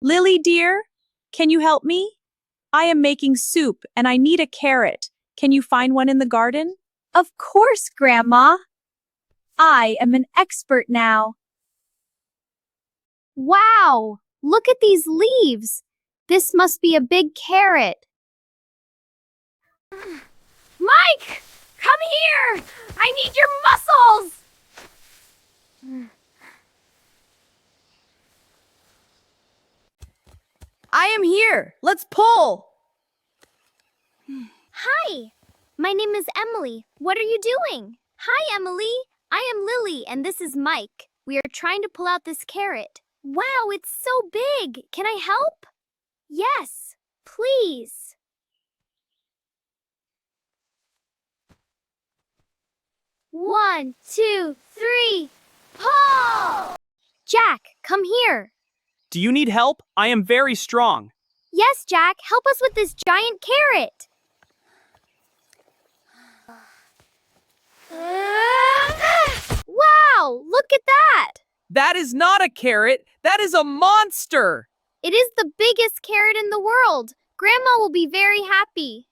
Lily, dear, can you help me? I am making soup and I need a carrot. Can you find one in the garden? Of course, Grandma. I am an expert now. Wow, look at these leaves. This must be a big carrot. Mike! Come here! I need your muscles! I am here. Let's pull. Hi, my name is Emily. What are you doing? Hi, Emily. I am Lily, and this is Mike. We are trying to pull out this carrot. Wow, it's so big. Can I help? Yes, please. One, two, three, pull! Jack, come here. Do you need help? I am very strong. Yes, Jack, help us with this giant carrot. Wow, look at that! That is not a carrot. That is a monster. It is the biggest carrot in the world. Grandma will be very happy.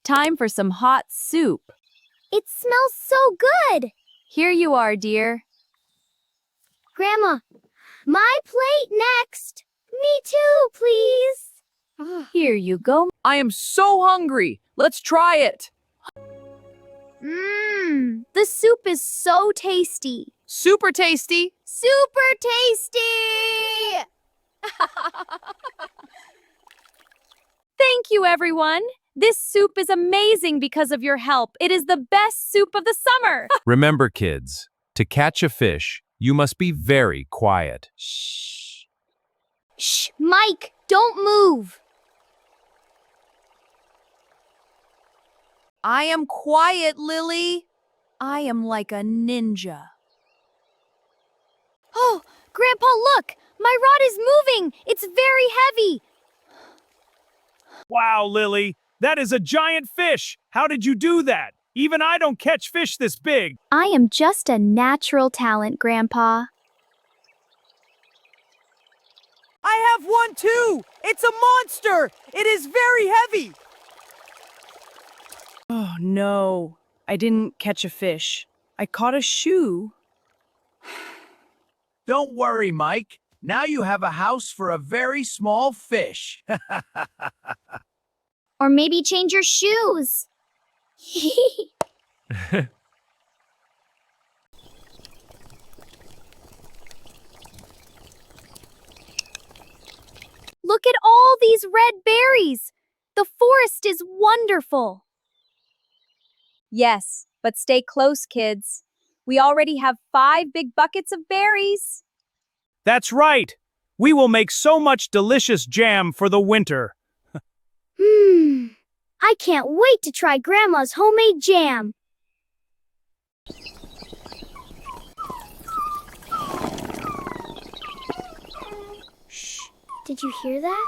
Time for some hot soup. It smells so good. Here you are, dear. Grandma, my plate next. Me too, please. Here you go. I am so hungry. Let's try it. The soup is so tasty. Super tasty. Super tasty! Thank you, everyone. This soup is amazing because of your help. It is the best soup of the summer. Remember, kids, to catch a fish, you must be very quiet. Shh, Mike, don't move. I am quiet, Lily. I am like a ninja. Oh, Grandpa, look! My rod is moving! It's very heavy! Wow, Lily. That is a giant fish. How did you do that? Even I don't catch fish this big. I am just a natural talent, Grandpa. I have one too. It's a monster. It is very heavy. Oh, no. I didn't catch a fish. I caught a shoe. Don't worry, Mike. Now you have a house for a very small fish. Or maybe change your shoes. Look at all these red berries. The forest is wonderful. Yes, but stay close, kids. We already have 5 big buckets of berries. That's right. We will make so much delicious jam for the winter. I can't wait to try Grandma's homemade jam. Shh, did you hear that?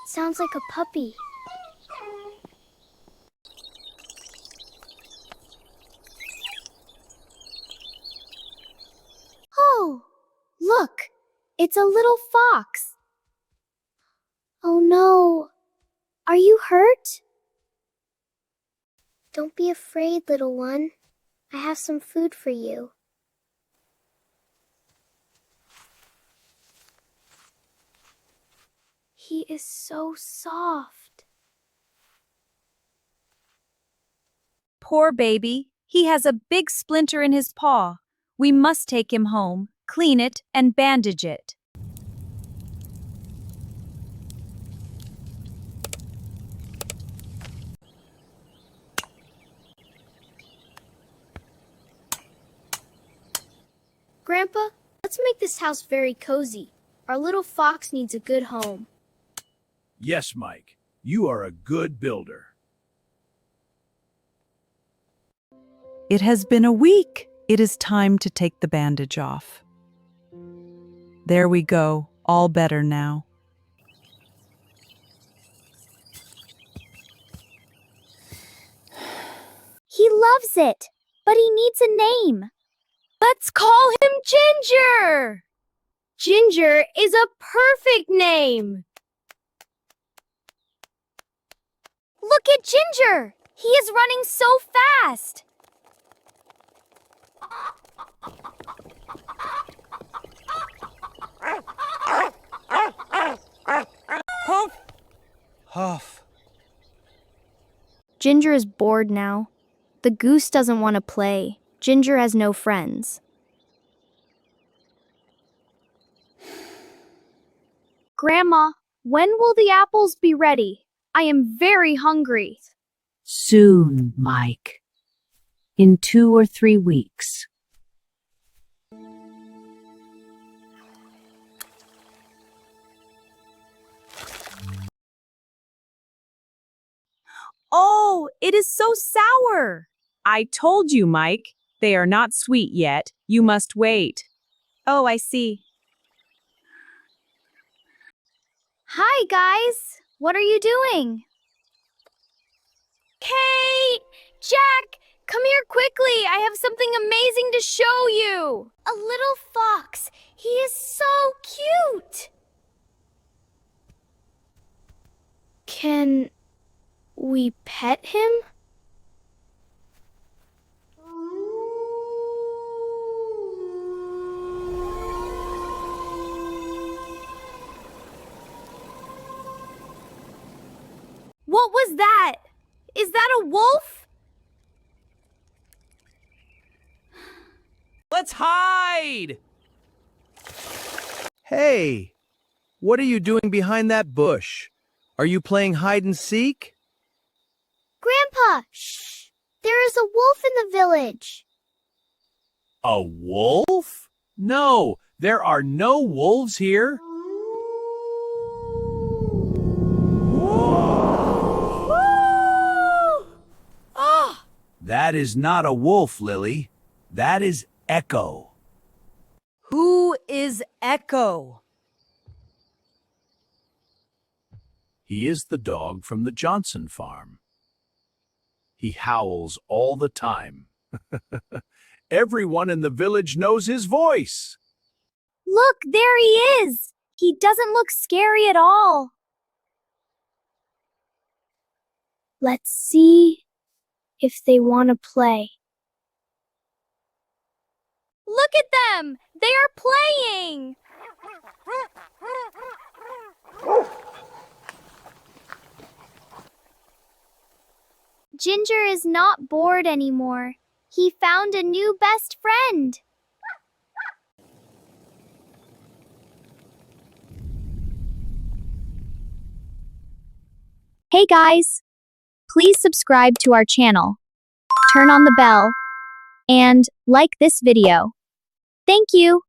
It sounds like a puppy. Oh, look, it's a little fox. Oh no, are you hurt? Don't be afraid, little one. I have some food for you. He is so soft. Poor baby. He has a big splinter in his paw. We must take him home, clean it, and bandage it. Grandpa, let's make this house very cozy. Our little fox needs a good home. Yes, Mike. You are a good builder. It has been a week. It is time to take the bandage off. There we go, all better now. He loves it, but he needs a name. Let's call him Ginger! Ginger is a perfect name. Look at Ginger. He is running so fast. Huff. Ginger is bored now. The goose doesn't want to play. Ginger has no friends. Grandma, when will the apples be ready? I am very hungry. Soon, Mike. In 2 or 3 weeks. Oh, it is so sour. I told you, Mike. They are not sweet yet. You must wait. Oh, I see. Hi, guys. What are you doing? Kate! Jack! Come here quickly. I have something amazing to show you. A little fox. He is so cute. Can we pet him? What was that? Is that a wolf? Let's hide! Hey, what are you doing behind that bush? Are you playing hide and seek? Grandpa, shh! There is a wolf in the village. A wolf? No, there are no wolves here. That is not a wolf, Lily. That is Echo. Who is Echo? He is the dog from the Johnson farm. He howls all the time. Everyone in the village knows his voice. Look, there he is. He doesn't look scary at all. Let's see if they want to play. Look at them! They are playing! Ginger is not bored anymore. He found a new best friend. Hey guys! Please subscribe to our channel, turn on the bell, and like this video. Thank you!